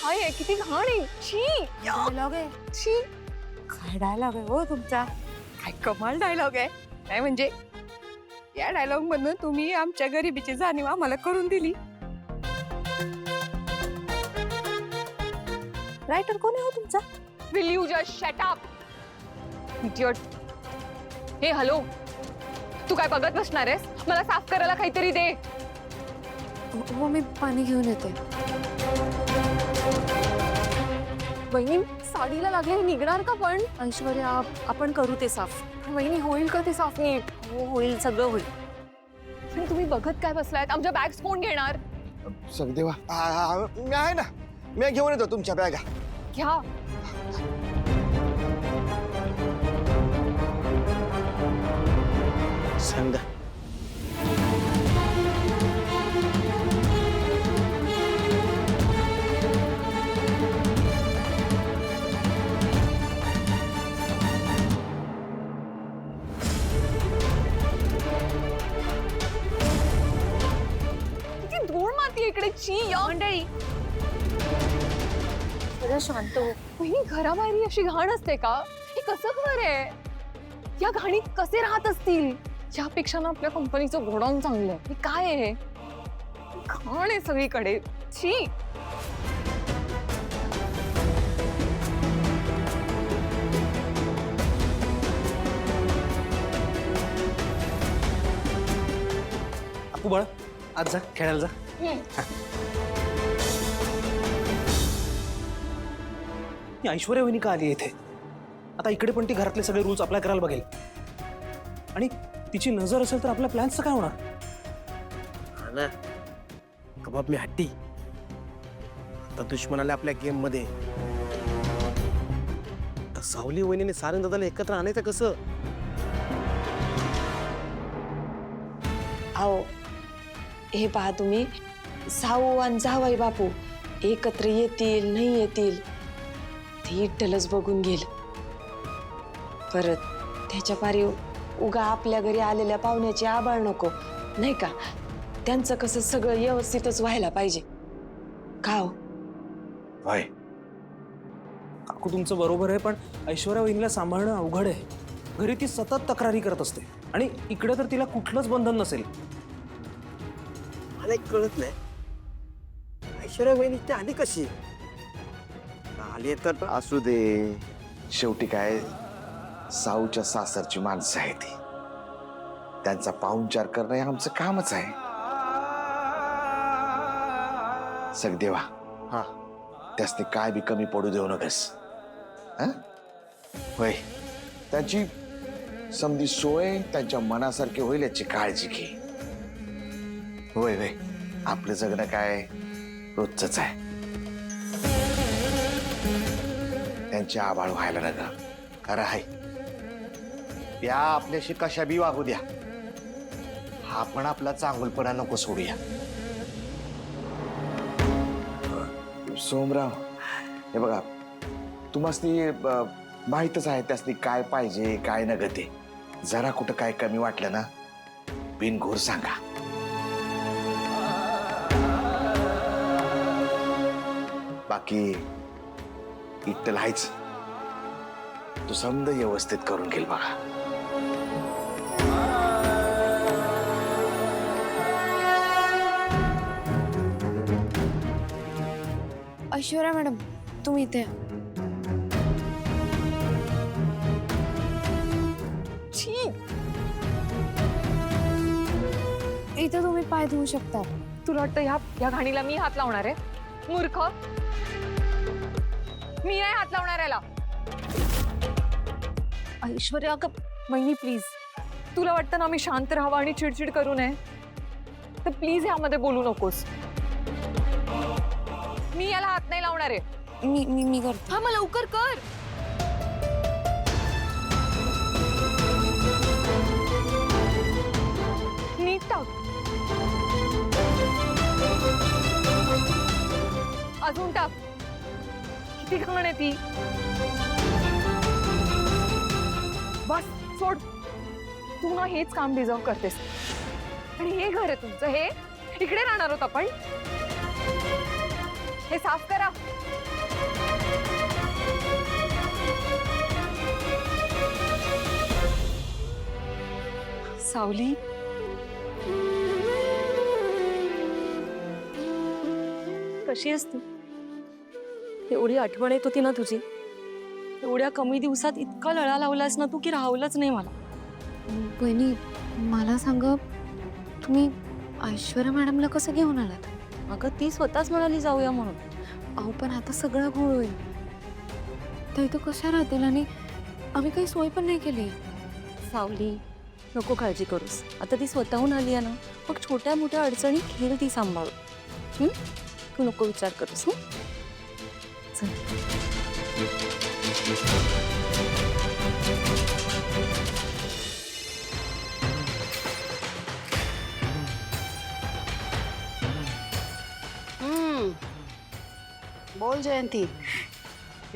काय आहे, किती घाण आहे. छी डायलॉग आहे. छी. काय डायलॉग आहे हो तुमचा. काय कमाल डायलॉग आहे. काय म्हणजे या डायलॉग मधून तुम्ही आमच्या गरिबीची जाणीव आम्हाला करून दिली. रायटर कोण आहे हो तुमचा. Will you just shut up idiot. हे हॅलो, तू काय बघत बसणार आहेस. मला साफ करायला काहीतरी दे. हो मी पाणी घेऊन येते. बहिणी साडीला लागले, निघणार का पण. ऐश्वर्या आपण करू ते साफ. बहिणी होईल का ते साफ नीट. हो होईल, सगळं होईल. आणि तुम्ही बघत काय बसलायत. आमच्या बॅग्स कोण घेणार. सगदेवा मी आहे ना, मी घेऊन येतो तुमच्या बॅगा. घ्या. सांगा. किती धूळ माती आहे इकडे. छी या मंडळी. सगळं शांत हो. बहिणी घराबाहेर ही अशी घाण असते का. हे कसं घर आहे. या घाणीत कसे राहत असतील. यापेक्षा ना आपल्या कंपनीचं गोडाऊन चांगलं आहे. हे काय आहे. घाण आहे सगळीकडे. छी. अपू बाळ आज जा खेळायला जा. ही ऐश्वर्या वहिनी का आली इथे. आता इकडे पण ती घरातले सगळे रूल्स अप्लाय करायला बघेल आणि तिची नजर असेल तर आपल्या प्लॅन्सचं काय होणार. हा ना, कबाब मी हट्टी. आता दुश्मन आले आपल्या गेम मध्ये. सावली वहिनीने सारंग दादाला एकत्र आणायचं कसं. आओ हे पहा तुम्ही, साऊ आणि जावई बापू एकत्र येतील नाही येतील ते इट्टलच बघून गेल. परत त्याच्या पारी उगा आपल्या घरी आलेल्या पाहुण्याची आबाळ नको नाही का. त्यांचं कसं सगळं व्यवस्थितच व्हायला पाहिजे का हो. होय काकू तुमचं बरोबर आहे, पण ऐश्वर्या वहिनीला सांभाळणं अवघड आहे. घरी ती सतत तक्रारी करत असते आणि इकडे तर तिला कुठलंच बंधन नसेल. मला एक कळत नाही, ऐश्वर्या वहिनी ते आली कशी. आली तर असू दे, शेवटी काय साऊच्या सासरची माणसं आहे ती. त्यांचा पाहुणचार करणं हे आमचं कामच आहे. सगदेवा हा त्यासने काय बी कमी पडू देऊ नकस. होय, त्यांची समधी सोय त्यांच्या मनासारखी होईल याची काळजी घे. होय होय, आपलं जगणं काय रोजच आहे. त्यांची आभाळ व्हायला नका. खरं आहे, त्या आपल्याशी कशा बी वागू द्या, आपण आपला चांगुलपणा नको सोडूया. सोमराव हे बघा, तुम्हाला माहीतच आहे त्यासनी काय पाहिजे काय न गते. जरा कुठं काय कमी वाटलं ना बिनघोर सांगा. बाकी इट्टल आहेच, तू समज व्यवस्थित करून घेईल बघा. ऐश्वर्या मॅडम तुम्ही इथे. छी. इथे तुम्ही पाय धुवू शकता. तुला वाटतं या घाणीला मी हात लावणार आहे. मूर्ख, मी नाही हात लावणार याला. ऐश्वर्या का बहिणी प्लीज, तुला वाटतं ना मी शांत राहावं आणि चिडचिड करू नये, तर प्लीज यामध्ये बोलू नकोस. मी याला हात नाही लावणार आहे. मी मी मी करते. हा, मग लवकर कर. नीट टाक. अजून टाक. किती घाण आहे ती. बस सोड. तू ना हेच काम डिझर्व करतेस. आणि हे घर आहे तुमचं, हे इकडे राहणार आहोत आपण. हे साफ करा. सावली, कशी आहेस तू? एवढी आठवण येत होती ना तुझी. एवढ्या कमी दिवसात इतका लळा लावलास ना तू की राहवलंच नाही मला. वहिनी मला सांगा, तुम्ही ऐश्वर्या मॅडमला कसं घेऊन आलात? अगं ती स्वतःच म्हणाली जाऊया म्हणून. अहो पण आता सगळं घोळ होईल. त्या इथं कशा राहतील आणि आम्ही काही सोय पण नाही केली. सावली, नको काळजी करूस. आता ती स्वतःहून आली आहे ना, मग छोट्या मोठ्या अडचणी घेईल ती सांभाळू. तू नको विचार करूस. चल. बोल जयंती.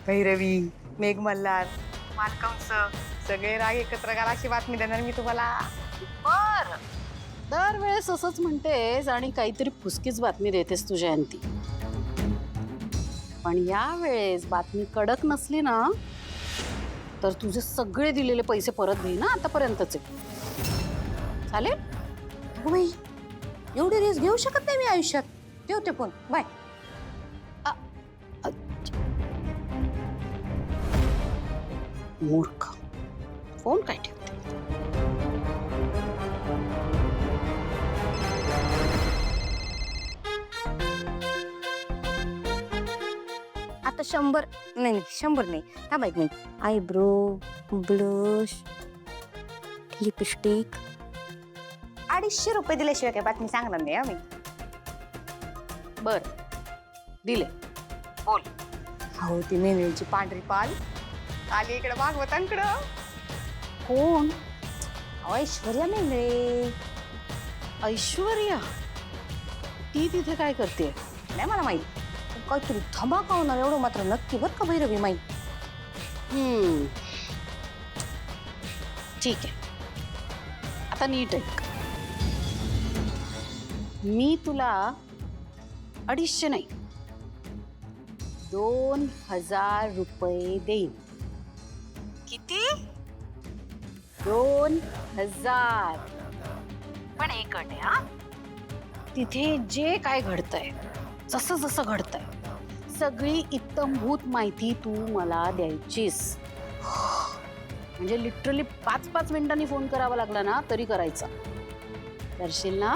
भैरवी, मेघ मल्हार, मालकंस सगळे राग एकत्र घाला अशी बातमी देणार मी तुम्हाला. बर, दरवेळेस असंच म्हणतेस आणि काहीतरी फुसकीच बातमी देतेस तू जयंती. पण या वेळेस बातमी कडक नसली ना तर तुझे सगळे दिलेले पैसे परत घेईन ना आतापर्यंतचे. चालेल? हो बाई, एवढी रिस्क घेऊ शकत नाही मी आयुष्यात. ठेवते फोन, बाय. मूर्ख, फोन काय ठेवते. आता 100 नाही 100 नाही. थांब एक मिनिट. आयब्रो, ब्लश, लिपस्टिक 250 रुपये दिल्याशिवाय काय बातमी सांगणार नाही आम्ही. बर, दिले. बोल. हो ती मेनूची पांढरी पाल आली इकडे भागवतांकडं. कोण? ऐश्वर्या मेंढरे. ऐश्वर्या? ती तिथे काय करते? नाही मला माहित. काहीतरी धमाका होणार एवढं मात्र नक्की बरं का भैरवी माई. ठीक आहे, आता नीट ऐक. मी तुला 250 नाही 2000 रुपये देईन. किती? 2000. पण एक अट आहे हा. तिथे जे काय घडतंय, जसं जसं घडतंय, सगळी इत्तमभूत माहिती तू मला द्यायचीस. म्हणजे लिटरली 5-5 मिनिटांनी फोन करावा लागला ना तरी करायचा. करशील ना?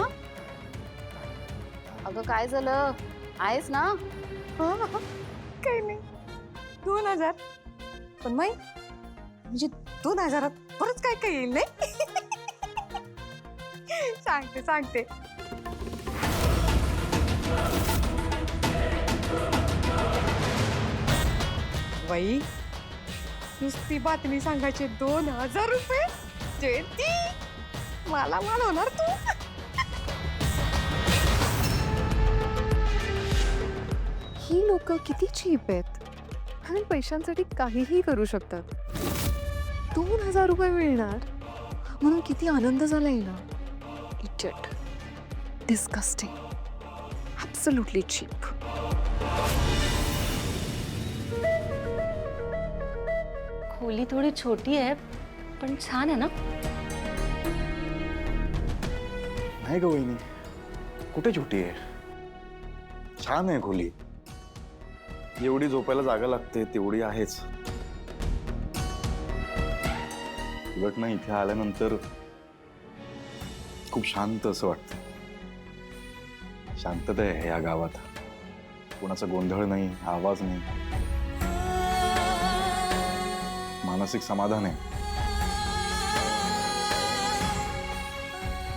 अगं काय झालं, आहेस ना? काही नाही, 2000. पण माई म्हणजे 2000 परत काय काय येईल नाही. सांगते सांगते. बाई नुसती बातमी सांगायची 2000 रुपये. जयंती मला होणार तू. ही लोक किती चीप आहेत आणि पैशांसाठी काहीही करू शकतात. 2000 रुपये मिळणार म्हणून किती आनंद झालाय ना. Idiot, disgusting, absolutely cheap. खोली थोडी छोटी आहे पण छान आहे ना. नाही ग वहिनी, कुठे छोटी आहे, छान आहे खोली. एवढी झोपायला जागा लागते तेवढी आहेच. उलट ना इथे आल्यानंतर खूप शांत असं वाटतं. शांतता आहे या गावात. कोणाचा गोंधळ नाही, आवाज नाही, मानसिक समाधान आहे.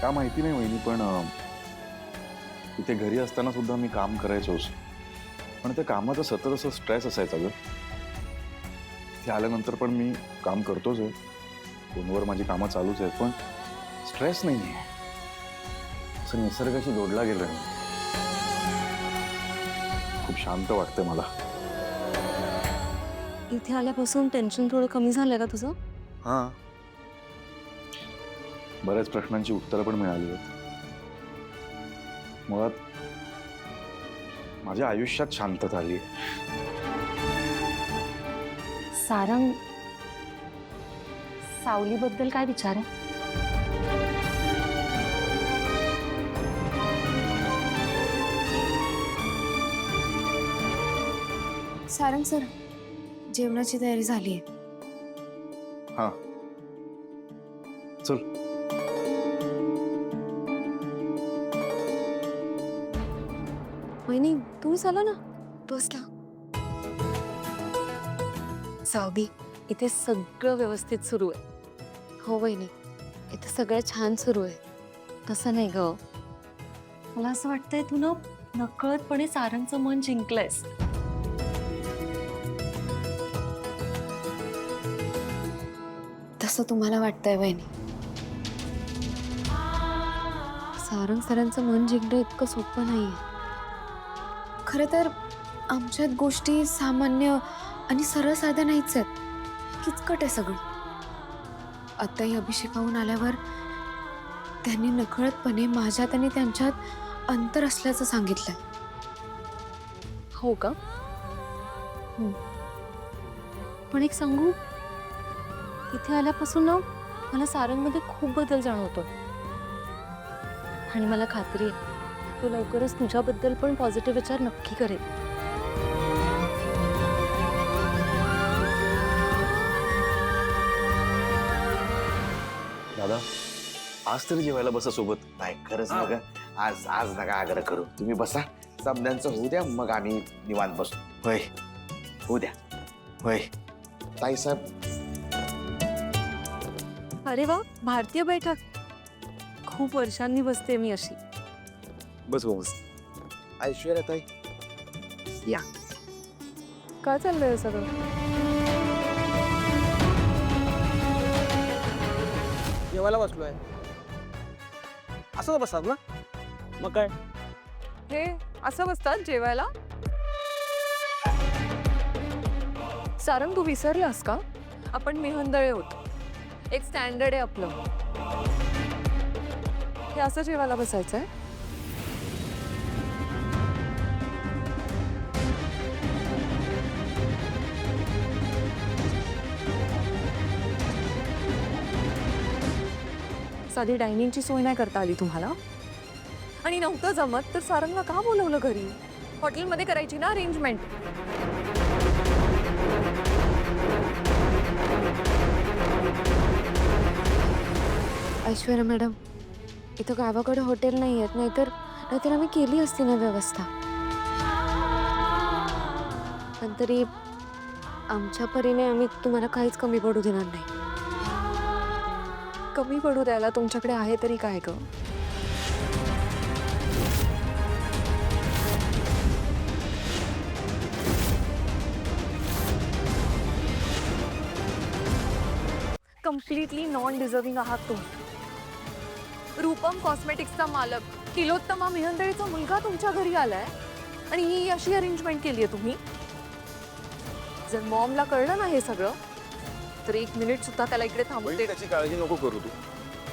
का माहिती नाही वहिनी, पण इथे घरी असताना सुद्धा मी काम करायचोच. पण त्या कामाचा सतत असं स्ट्रेस असायचा ग. इथे आल्यानंतर पण मी काम करतोच आहे, फोनवर माझी कामं चालूच आहेत, पण स्ट्रेस नाही आहे. असं निसर्गाशी जोडला गेलं नाही. खूप शांत वाटतंय मला. इथे आल्यापासून टेन्शन थोडं कमी झालंय का तुझं? हां, बऱ्याच प्रश्नांची उत्तरं पण मिळाली आहेत. मुळात माझ्या आयुष्यात शांतता आली. सारंग, सावलीबद्दल काय विचार आहे? सारंग सर, जेवणाची तयारी झाली आहे. हा चल. वहिनी तुम्ही चला ना, बसला. सावदी, इथे सगळं व्यवस्थित सुरू आहे. हो वहिनी, इथे सगळं छान सुरू आहे. तसं नाही ग, मला असं वाटतंय तू ना नकळतपणे सारंगचं मन जिंकलंयस. तसं तुम्हाला वाटतंय वहिनी. सारंग सरांचं मन जिंकणं इतकं सोपं नाहीये. खरं तर आमच्यात गोष्टी सामान्य आणि सरळ साध्या नाहीच आहेत. किचकट आहे सगळं. आताही अभिषेकाहून आल्यावर त्यांनी नकळतपणे माझ्यात आणि त्यांच्यात अंतर असल्याचं सांगितलंय. हो का? पण एक सांगू, इथे आल्यापासून ना मला सारंगमध्ये खूप बदल जाणवतो. आणि मला खात्री आहे तो लवकरच तुझ्याबद्दल पण पॉझिटिव्ह विचार नक्की करेल. दादा आज तरी जेवायला बसा सोबत. नाही खरंच नका, आज आज नका आग्रह करू. तुम्ही बसा, समद्यांचं होऊ द्या, मग आम्ही निवांत बसू. होय होऊ द्या. होय ताई साहेब. अरे वा, भारतीय बैठक. खूप वर्षांनी बसते मी अशी. बस बस. ऐश्वर्या ताई या. काय चाललंय सगळं? जेवायला बसलोय. असं बसतात ना, मग काय. हे असं बसतात जेवायला? सारंग, तू विसरलास का? आपण मिहंदळे होतो. एक स्टँडर्ड आहे आपलं. हे असं जेवायला बसायचंय? साधी डायनिंगची सोय नाही करता आली तुम्हाला? आणि नव्हतं जमत तर सारंगला का बोलवलं घरी? हॉटेलमध्ये करायची ना अरेंजमेंट. ऐश्वर्या मॅडम, इथं गावाकडे हॉटेल नाही आहेत. नाहीतर आम्ही केली असती ना व्यवस्था. पण तरी आमच्या परीने आम्ही तुम्हाला काहीच कमी पडू देणार नाही. कमी पडू द्यायला तुमच्याकडे आहे तरी काय ग? कम्प्लिटली नॉन डिझर्विंग आहात तुम्ही. रूपम कॉस्मेटिक्सचा मालक तिलोत्तमा मिहंदळेचा मुलगा तुमच्या घरी आलाय आणि ही अशी अरेंजमेंट केली आहे तुम्ही. जर मॉमला कळलं ना हे सगळं तर 1 मिनिट सुद्धा त्याला इकडे थांबवते. त्याची काळजी नको करू तू.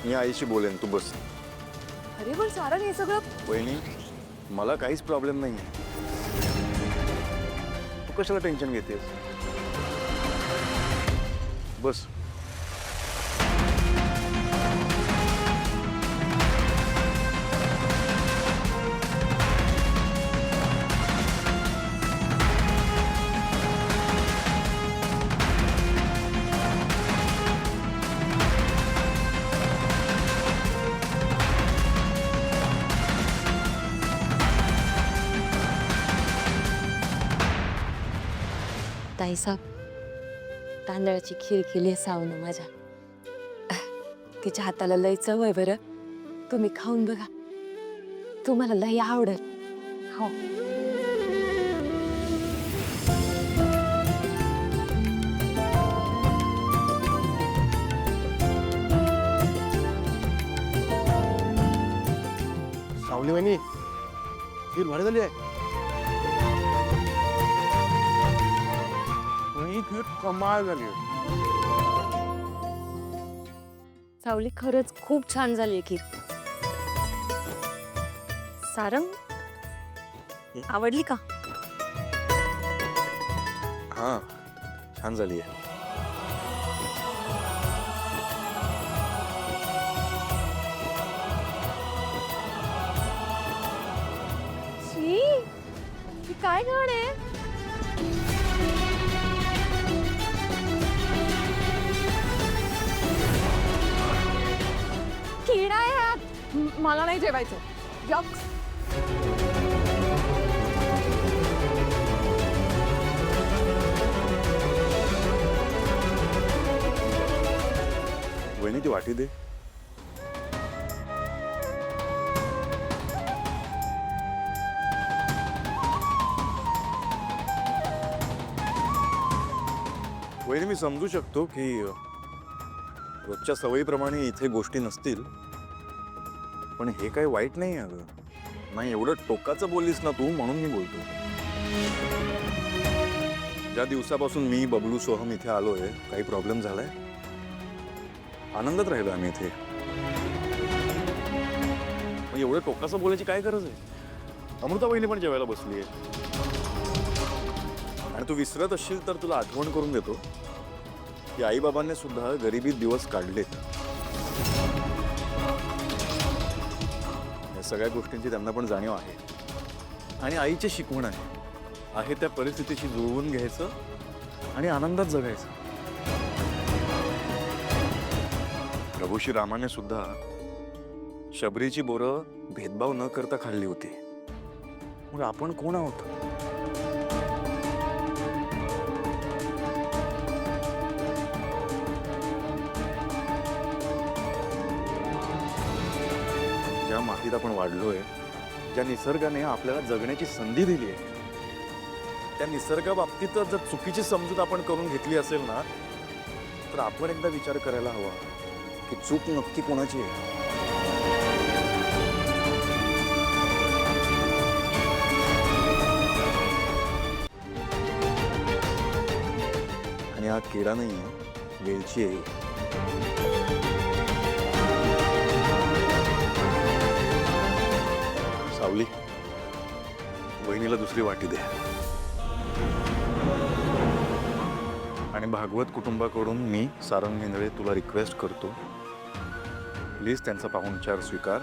मी आईशी बोलेन, तू बस. अरे पण सारंग, हे सगळं वहिनी, मला काहीच प्रॉब्लेम नाही. तू कशाला टेन्शन घेतेस? बस. ताईसाहेब, तांदळाची खीर केली आहे सावनं माझ्या. तिच्या हाताला लय चव आहे बरं. तुम्ही खाऊन बघा, तुम्हाला लय आवडेल. हो. सावली वहिनी, खीर भारी झाली आहे. खीर कमाल झाली. सावली, खरंच खूप छान झाली खीर. सारंग, आवडली का? हा, छान झाली आहे. शी, ही काय घाण आहे? जेवायचं. यक्स. वहिनी ती वाटी दे. वहिनी मी समजू शकतो की रोजच्या सवयीप्रमाणे इथे गोष्टी नसतील, पण हे काही वाईट नाही आहे अगं. नाही एवढं टोकाचं बोललीस ना तू, म्हणून मी बोलतो. ज्या दिवसापासून मी बबलू सोहम इथे आलोय, काही प्रॉब्लेम झालाय? आनंदात राहिलो आम्ही इथे. मग एवढं टोकाचं बोलायची काय गरज आहे? अमृता वहिनी पण जेवायला बसली आहे. आणि तू विसरत असशील तर तुला आठवण करून देतो की आईबाबांनी सुद्धा गरिबीत दिवस काढलेत. या सगळ्या गोष्टींची त्यांना पण जाणीव आहे. आणि आईची शिकवण आहे त्या परिस्थितीशी जुळवून घ्यायचं आणि आनंदात जगायचं. प्रभू श्री रामाने सुद्धा शबरीची बोरं भेदभाव न करता खाल्ली होती. मग आपण कोण आहोत? ज्या मातीत आपण वाढलोय, ज्या निसर्गाने आपल्याला जगण्याची संधी दिली आहे, त्या निसर्गाबाबतीत जर चुकीची समजूत आपण करून घेतली असेल ना, तर आपण एकदा विचार करायला हवा की चूक नक्की कोणाची आहे. आणि हा किडा नाही, वेलची आहे. सावली, वहिनीला दुसरी वाटी दे. आणि भागवत कुटुंबाकडून मी सारंग मेंदळे तुला रिक्वेस्ट करतो, प्लीज त्यांचा पाहुणचार स्वीकार.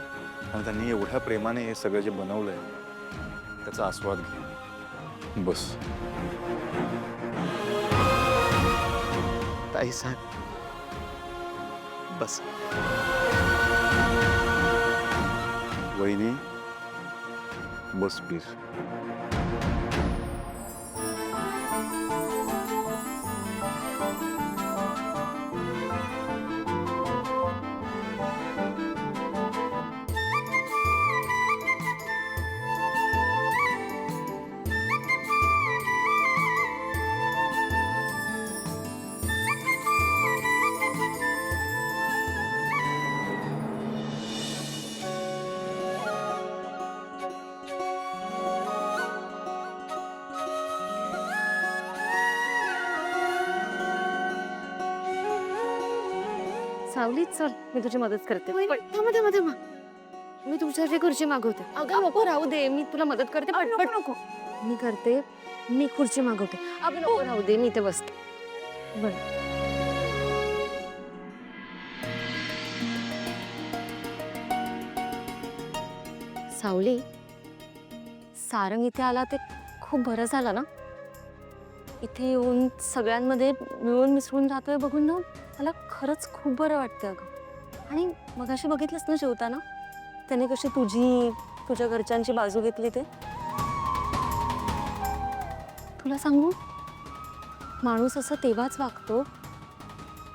आणि त्यांनी एवढ्या प्रेमाने हे सगळं जे बनवलंय त्याचा आस्वाद घे. बस. ताई सांग बस. वहिनी बस प्लीज. सावली चल, मी तुझी मदत करते. थांबा थांबा थांबा, मी तुमच्यासाठी खुर्ची मागवते. अगं नको, राहू दे, मी तुला मदत करते. पटपट नको. मी करते, मी खुर्ची मागवते. अगं नको, राहू दे, मी इथे बसते. बरं. सावली, सारंग इथे आला ते खूप बरं झालं ना. इथे येऊन सगळ्यांमध्ये मिळून मिसळून राहतोय बघून ना, मला खरंच खूप बरं वाटतं अगं. आणि मगाशी बघितलंस ना जेवताना, त्याने कशी तुझ्या घरच्यांची बाजू घेतली ते. तुला सांगू, माणूस असं तेव्हाच वागतो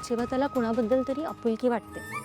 जेव्हा त्याला कुणाबद्दल तरी आपुलकी वाटते.